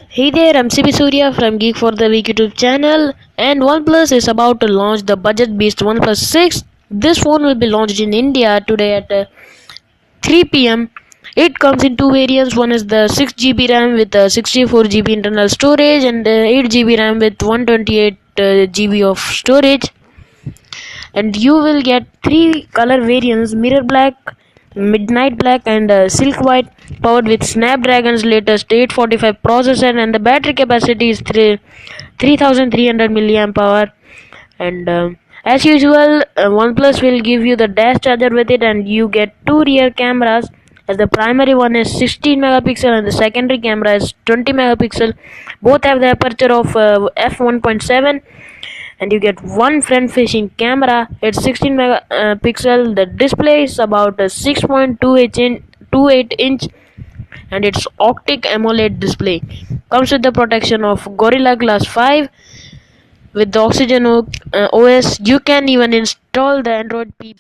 Hey there, I'm Surya from Geek for the Week YouTube channel, and OnePlus is about to launch the budget-based OnePlus 6. This phone will be launched in India today at 3 p.m. It comes in two variants. One is the 6 GB RAM with 64 GB internal storage and 8 GB RAM with 128 GB of storage. And you will get three color variants: mirror black, midnight black, and silk white, powered with Snapdragon's latest 845 processor, and the battery capacity is 3300 milliamp hour. And as usual, OnePlus will give you the dash charger with it, and you get two rear cameras, as the primary one is 16 megapixel and the secondary camera is 20 megapixel. Both have the aperture of f1.7, and you get one front facing camera. It's 16 megapixel. The display is about a 6.28 inch, and it's Optic AMOLED display. Comes with the protection of Gorilla Glass 5. With the Oxygen OS, you can even install the Android P.